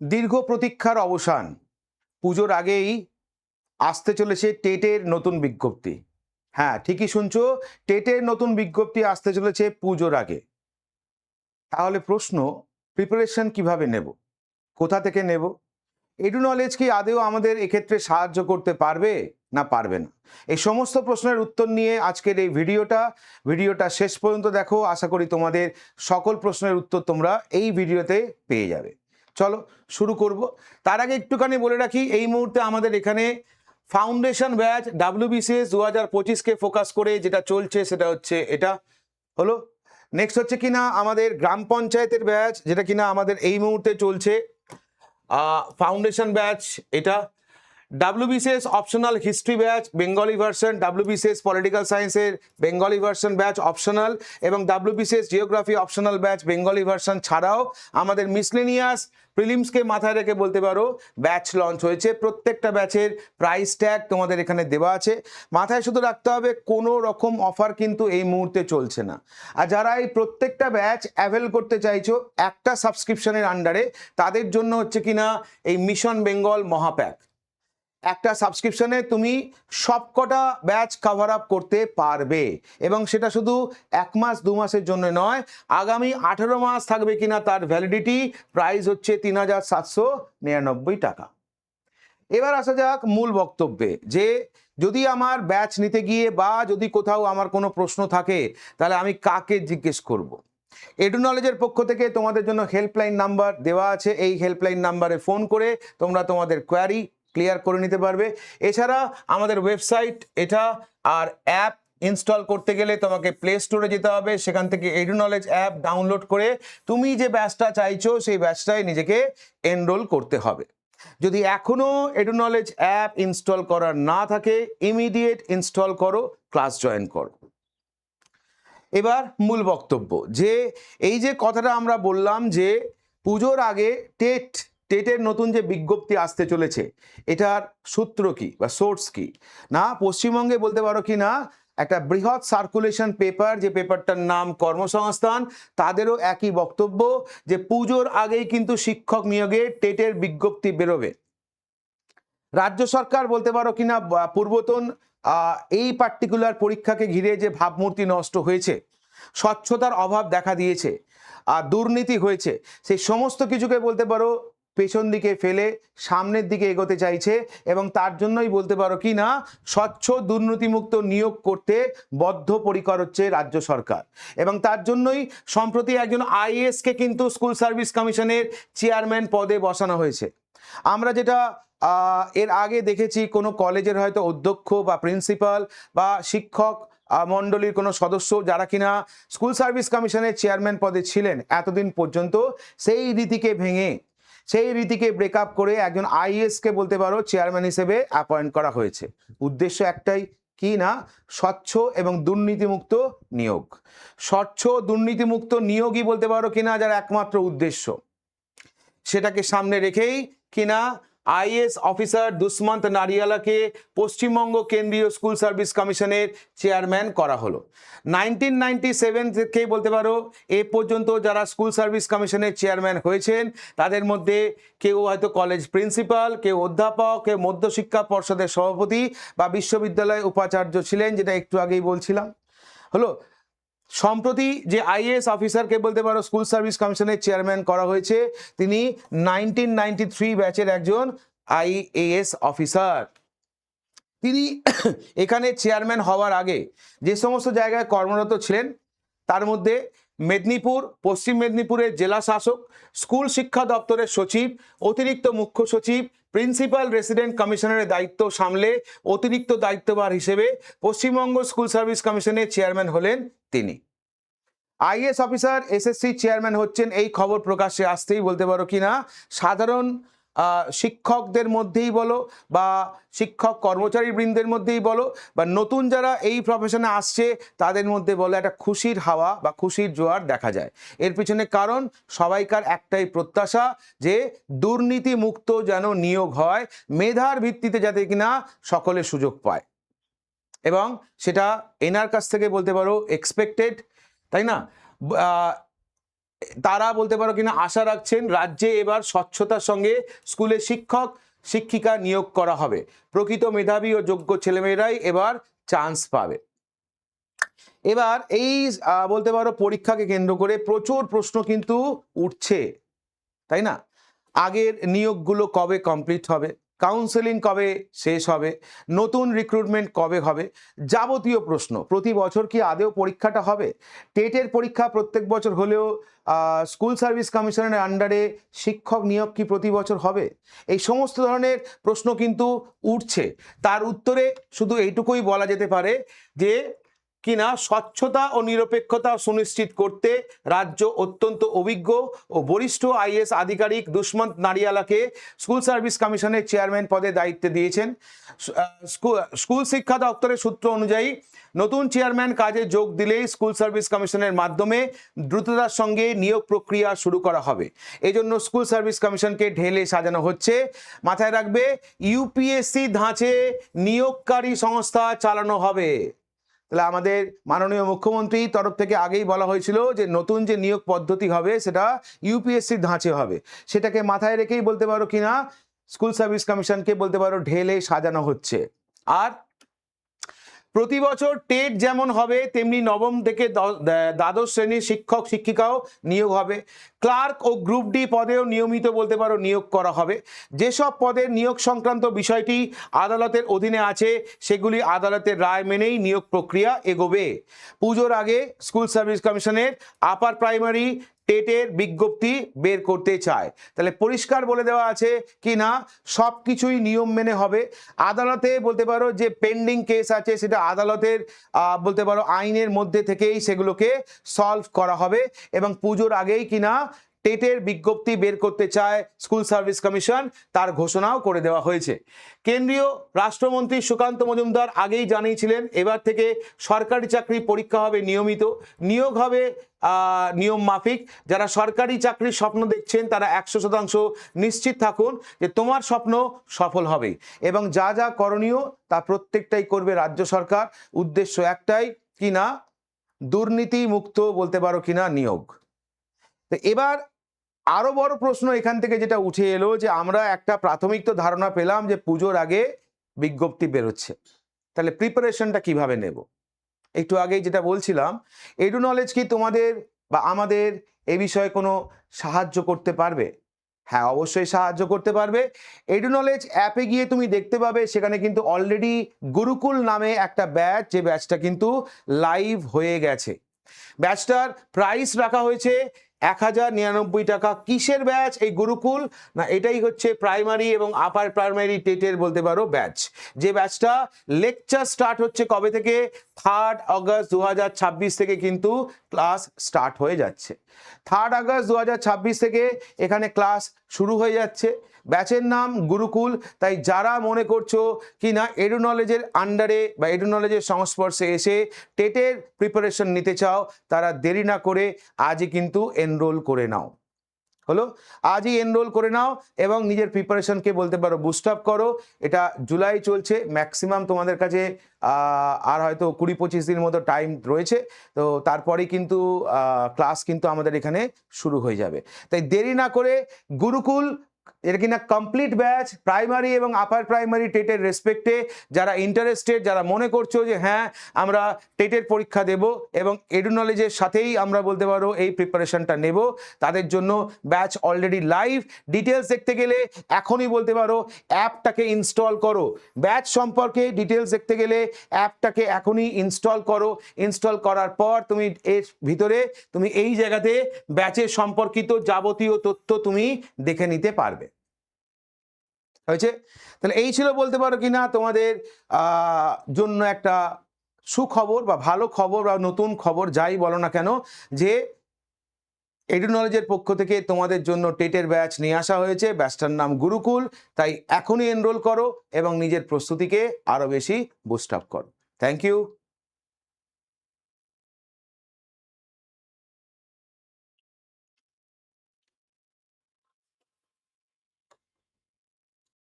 দীর্ঘ প্রতীক্ষার অবসান। পুজোর আগেই আসতে চলেছে টেটের নতুন বিজ্ঞপ্তি। হ্যাঁ, ঠিকই শুনছো, টেটের নতুন বিজ্ঞপ্তি আসতে চলেছে পুজোর আগে। তাহলে প্রশ্ন, প্রিপারেশন কিভাবে নেব, কোথা থেকে নেব? এডু নলেজ কি আদৌ আমাদের এক্ষেত্রে সাহায্য করতে পারবে না পারবে না? এই সমস্ত প্রশ্নের উত্তর নিয়ে আজকের এই ভিডিওটা শেষ পর্যন্ত দেখো। আশা করি তোমাদের সকল প্রশ্নের উত্তর তোমরা এই ভিডিওতে পেয়ে যাবে। চলো শুরু করব। তার আগে একটুখানি বলে রাখি, এই মুহূর্তে আমাদের এখানে ফাউন্ডেশন ব্যাচ WBCS 2025কে ফোকাস করে যেটা চলছে সেটা হচ্ছে এটা হলো। নেক্সট হচ্ছে কিনা আমাদের গ্রাম পঞ্চায়েতের ব্যাচ, যেটা কিনা আমাদের এই মুহূর্তে চলছে ফাউন্ডেশন ব্যাচ। এটা WBCS optional history batch Bengali version, WBCS political সায়েন্সের বেঙ্গলি ভার্সন ব্যাচ অপশনাল, এবং WBCS geography optional batch Bengali version ছাড়াও আমাদের মিসলেনিয়াস প্রিলিমসকে মাথায় রেখে বলতে পারো ব্যাচ লঞ্চ হয়েছে। প্রত্যেকটা ব্যাচের প্রাইস ট্যাগ তোমাদের এখানে দেওয়া আছে। মাথায় শুধু রাখতে হবে কোনো রকম অফার কিন্তু এই মুহূর্তে চলছে না। আর যারা এই প্রত্যেকটা ব্যাচ অ্যাভেল করতে চাইছো একটা সাবস্ক্রিপশনের আন্ডারে, তাদের জন্য হচ্ছে কিনা এই মিশন বেঙ্গল মহাপ্যাক। একটা সাবস্ক্রিপশনে তুমি সবকটা ব্যাচ কভার আপ করতে পারবে, এবং সেটা শুধু 1 মাস 2 মাসের জন্য নয়, আগামী 18 মাস থাকবে কিনা তার ভ্যালিডিটি। প্রাইস হচ্ছে 3799 টাকা। এবার আসা যাক মূল বক্তব্যে, যে যদি আমার ব্যাচ নিতে গিয়ে বা যদি কোথাও আমার কোনো প্রশ্ন থাকে, তাহলে আমি কাকে জিজ্ঞেস করব? এডু নলেজের পক্ষ থেকে তোমাদের জন্য হেল্পলাইন নাম্বার দেওয়া আছে। এই হেল্পলাইন নাম্বারে ফোন করে তোমরা তোমাদের কোয়ারি ক্লিয়ার করে নিতে পারবে। এছাড়া আমাদের ওয়েবসাইট এটা, আর অ্যাপ ইনস্টল করতে গেলে তোমাকে প্লে স্টোরে যেতে হবে। সেখান থেকে এডু নলেজ অ্যাপ ডাউনলোড করে তুমি যে ব্যাচটা চাইছো সেই ব্যাচটায় নিজেকে এনরোল করতে হবে। যদি এখনো এডু নলেজ অ্যাপ ইনস্টল করার না থাকে, ইমিডিয়েট ইনস্টল করো, ক্লাস জয়েন করো। এবার মূল বক্তব্য, যে এই যে কথাটা আমরা বললাম যে পুজোর আগে টেটের নতুন যে বিজ্ঞপ্তি আসতে চলেছে, এটার সূত্র কি বা সোর্স কি? না, পশ্চিমবঙ্গে বলতে পারো কি না, একটা বৃহৎ সার্কুলেশন পেপার, যে পেপারটার নাম কর্মসংস্থান, তাদেরও একই বক্তব্য যে পুজোর আগেই কিন্তু শিক্ষক নিয়োগে টেটের বিজ্ঞপ্তি বেরোবে। রাজ্য সরকার বলতে পারো কিনা পূর্বতন এই পার্টিকুলার পরীক্ষাকে ঘিরে যে ভাবমূর্তি নষ্ট হয়েছে, স্বচ্ছতার অভাব দেখা দিয়েছে, আর দুর্নীতি হয়েছে, সেই সমস্ত কিছুকে বলতে পারো পেছন দিকে ফেলে সামনের দিকে এগোতে চাইছে, এবং তার জন্যই বলতে পারো কি না স্বচ্ছ দুর্নীতিমুক্ত নিয়োগ করতে বদ্ধপরিকর হচ্ছে রাজ্য সরকার। এবং তার জন্যই সম্প্রতি একজন IAS-কে কিন্তু স্কুল সার্ভিস কমিশনের চেয়ারম্যান পদে বসানো হয়েছে। আমরা যেটা এর আগে দেখেছি, কোনো কলেজের হয়তো অধ্যক্ষ বা প্রিন্সিপাল বা শিক্ষক মণ্ডলীর কোনো সদস্য যারা কিনা স্কুল সার্ভিস কমিশনের চেয়ারম্যান পদে ছিলেন এতদিন পর্যন্ত, সেই রীতিকে ভেঙে, সেই রীতিকে ব্রেকআপ করে একজন IAS-কে বলতে পারো চেয়ারম্যান হিসেবে অ্যাপয়েন্ট করা হয়েছে। উদ্দেশ্য একটাই, কি না, স্বচ্ছ এবং দুর্নীতিমুক্ত নিয়োগ। স্বচ্ছ দুর্নীতিমুক্ত নিয়োগই বলতে পারো কিনা যার একমাত্র উদ্দেশ্য। সেটাকে সামনে রেখেই কিনা IAS অফিসার দুষ্মন্ত নারিয়ালাকে পশ্চিমবঙ্গ কেন্দ্রীয় স্কুল সার্ভিস কমিশনের চেয়ারম্যান করা হলো। 1997 থেকে বলতে পারো এ পর্যন্ত যারা স্কুল সার্ভিস কমিশনের চেয়ারম্যান হয়েছেন, তাদের মধ্যে কেউ হয়তো কলেজ প্রিন্সিপাল, কেউ অধ্যাপক, কেউ মধ্যশিক্ষা পর্ষদের সভাপতি বা বিশ্ববিদ্যালয় উপাচার্য ছিলেন, যেটা একটু আগেই বলছিলাম। হলো, সম্প্রতি যে IAS অফিসারকে বলতে পারো স্কুল সার্ভিস কমিশনের চেয়ারম্যান করা হয়েছে, তিনি 1993 ব্যাচের একজন IAS অফিসার। তিনি এখানে চেয়ারম্যান হওয়ার আগে যে সমস্ত জায়গায় কর্মরত ছিলেন, তার মধ্যে মেদিনীপুর, পশ্চিম মেদিনীপুরের জেলা শাসক, স্কুল শিক্ষা দপ্তরের সচিব, অতিরিক্ত মুখ্য সচিব, প্রিন্সিপাল রেসিডেন্ট কমিশনারের দায়িত্ব সামলে অতিরিক্ত দায়িত্বভার হিসেবে পশ্চিমবঙ্গ স্কুল সার্ভিস কমিশনের চেয়ারম্যান হলেন তিনি। IAS অফিসার SSC চেয়ারম্যান হচ্ছেন, এই খবর প্রকাশ্যে আসতেই বলতে পারো কিনা সাধারণ শিক্ষকদের মধ্যেই বলো বা শিক্ষক কর্মচারী বৃন্দের মধ্যেই বলো বা নতুন যারা এই প্রফেশনে আসছে তাদের মধ্যে বলো, একটা খুশির হাওয়া বা খুশির জোয়ার দেখা যায়। এর পিছনে কারণ সবাইকার একটাই প্রত্যাশা, যে দুর্নীতি মুক্ত যেন নিয়োগ হয়, মেধার ভিত্তিতে যাতে কিনা সকলে সুযোগ পায়, এবং সেটা এনার কাছ থেকে বলতে পারো এক্সপেক্টেড, তাই না? তারা বলতে পারো কিনা আশা রাখছেন রাজ্যে এবার স্বচ্ছতার সঙ্গে স্কুলে শিক্ষক শিক্ষিকা নিয়োগ করা হবে, প্রকৃত মেধাবী ও যোগ্য ছেলেমেয়েরাই এবার চান্স পাবে। এবার এই বলতে পারো পরীক্ষাকে কেন্দ্র করে প্রচুর প্রশ্ন কিন্তু উঠছে, তাই না? আগের নিয়োগগুলো কবে কমপ্লিট হবে, কাউন্সেলিং কবে শেষ হবে, নতুন রিক্রুটমেন্ট কবে হবে, যাবতীয় প্রশ্ন। প্রতি বছর কি আদেও পরীক্ষাটা হবে? টেটের পরীক্ষা প্রত্যেক বছর হলেও স্কুল সার্ভিস কমিশনের আন্ডারে শিক্ষক নিয়োগ কি প্রতি বছর হবে? এই সমস্ত ধরনের প্রশ্ন কিন্তু উঠছে। তার উত্তরে শুধু এইটুকুই বলা যেতে পারে যে কিনা স্বচ্ছতা ও নিরপেক্ষতা সুনিশ্চিত করতে রাজ্য অত্যন্ত অভিজ্ঞ ও বরিষ্ঠ আইএস আধিকারিক দুষ্মন্ত নারিয়ালাকে স্কুল সার্ভিস কমিশনের চেয়ারম্যান পদে দায়িত্ব দিয়েছেন। স্কুল শিক্ষা দপ্তরের সূত্র অনুযায়ী নতুন চেয়ারম্যান কাজে যোগ দিলেই স্কুল সার্ভিস কমিশনের মাধ্যমে দ্রুততার সঙ্গে নিয়োগ প্রক্রিয়া শুরু করা হবে। এজন্য স্কুল সার্ভিস কমিশনকে ঢেলে সাজানো হচ্ছে। মাথায় রাখবে, ইউপিএসসি ধাঁচে নিয়োগকারী সংস্থা চালানো হবে। তাহলে আমাদের মাননীয় মুখ্যমন্ত্রীর তরফ থেকে আগেই বলা হয়েছিল যে নতুন যে নিয়োগ পদ্ধতি হবে সেটা ইউপিএসসির ধাঁচে হবে। সেটাকে মাথায় রেখেই বলতে পারো কিনা স্কুল সার্ভিস কমিশনকে বলতে পারো ঢেলে সাজানো হচ্ছে। আর প্রতি বছর টেট যেমন হবে তেমনি নবম থেকে দ্বাদশ শ্রেণীর শিক্ষক শিক্ষিকাও নিয়োগ হবে। ক্লার্ক ও গ্রুপ ডি পদেও নিয়মিত বলতে পারো নিয়োগ করা হবে। যেসব পদের নিয়োগ সংক্রান্ত বিষয়টি আদালতের অধীনে আছে সেগুলি আদালতের রায় মেনেই নিয়োগ প্রক্রিয়া এগোবে। পুজোর আগে স্কুল সার্ভিস কমিশনের আপার প্রাইমারি টেটের বিজ্ঞপ্তি বের করতে চায়। তাহলে পরিষ্কার বলে দেওয়া আছে কি না সব কিছুই নিয়ম মেনে হবে। আদালতে বলতে পারো যে পেন্ডিং কেস আছে সেটা আদালতের বলতে পারো আইনের মধ্যে থেকেই সেগুলোকে সলভ করা হবে এবং পুজোর আগেই কিনা টেটের বিজ্ঞপ্তি বের করতে চায় স্কুল সার্ভিস কমিশন, তার ঘোষণাও করে দেওয়া হয়েছে। কেন্দ্রীয় রাষ্ট্রমন্ত্রী সুকান্ত মজুমদার আগেই জানিয়েছিলেন এবার থেকে সরকারি চাকরি পরীক্ষা হবে নিয়মিত, নিয়োগ হবে নিয়ম মাফিক। যারা সরকারি চাকরির স্বপ্ন দেখছেন তারা 100% নিশ্চিত থাকুন যে তোমার স্বপ্ন সফল হবে এবং যা যা করণীয় তা প্রত্যেকটাই করবে রাজ্য সরকার। উদ্দেশ্য একটাই কিনা দুর্নীতি মুক্ত বলতে পারো কিনা নিয়োগ। তো এবার আরো বড় প্রশ্ন এখান থেকে যেটা উঠে এলো যে আমরা একটা প্রাথমিক তো ধারণা পেলাম যে পুজোর আগে বিজ্ঞপ্তি বেরোচ্ছে, তাহলে প্রিপারেশনটা কিভাবে নেব? একটু আগেই যেটা বলছিলাম, এডু নলেজ কি তোমাদের বা আমাদের এ বিষয়ে কোনো সাহায্য করতে পারবে? হ্যাঁ, অবশ্যই সাহায্য করতে পারবে। এডু নলেজ অ্যাপে গিয়ে তুমি দেখতে পাবে সেখানে কিন্তু অলরেডি গুরুকুল নামে একটা ব্যাচ, যে ব্যাচটা কিন্তু লাইভ হয়ে গেছে। ব্যাচটার প্রাইস রাখা হয়েছে 1099 টাকা। কিসের ব্যাচ এই গুরুকুল? না, এটাই হচ্ছে প্রাইমারি এবং আপার প্রাইমারি টেটের বলতে পারো ব্যাচ। যে ব্যাচটা লেকচার স্টার্ট হচ্ছে কবে থেকে? 3 আগস্ট 2026 থেকে কিন্তু ক্লাস স্টার্ট হয়ে যাচ্ছে। 3 আগস্ট 2026 থেকে এখানে ক্লাস শুরু হয়ে যাচ্ছে। ব্যাচের নাম গুরুকুল। তাই যারা মনে করছো কি না এডু নলেজের আন্ডারে বা এডু নলেজের সংস্পর্শে এসে টেটের প্রিপারেশন নিতে চাও, তারা দেরি না করে আজই কিন্তু এনরোল করে নাও। হলো, আজই এনরোল করে নাও এবং নিজের প্রিপারেশনকে বলতে পারো বুস্ট আপ করো। এটা জুলাই চলছে, ম্যাক্সিমাম তোমাদের কাছে আর হয়তো 20-25 দিন মতো টাইম রয়েছে। তো তারপরেই কিন্তু ক্লাস কিন্তু আমাদের এখানে শুরু হয়ে যাবে। তাই দেরি না করে গুরুকুল, এটা কিনা কমপ্লিট ব্যাচ প্রাইমারি এবং আপার প্রাইমারি টেটের রেসপেক্টে যারা ইন্টারেস্টেড, যারা মনে করছো যে হ্যাঁ আমরা টেটের পরীক্ষা দেব এবং এডু নলেজের সাথেই আমরা বলতে পারো এই প্রিপারেশনটা নেব, তাদের জন্য ব্যাচ অলরেডি লাইভ। ডিটেলস দেখতে গেলে এখনই বলতে পারো অ্যাপটাকে ইনস্টল করো। ব্যাচ সম্পর্কে ডিটেলস দেখতে গেলে অ্যাপটাকে এখনই ইনস্টল করো। ইনস্টল করার পর তুমি এর ভিতরে তুমি এই জায়গাতে ব্যাচের সম্পর্কিত যাবতীয় তথ্য তুমি দেখে নিতে পারবে। হয়েছে? তাহলে এই ছিল বলতে পারো কিনা তোমাদের জন্য একটা সুখবর বা ভালো খবর বা নতুন খবর, যাই বলো না কেন, যে এডু নলেজের পক্ষ থেকে তোমাদের জন্য টেটের ব্যাচ নিয়ে আসা হয়েছে। ব্যাচটার নাম গুরুকুল। তাই এখনই এনরোল করো এবং নিজের প্রস্তুতিকে আরো বেশি বুস্ট আপ করো। Thank you.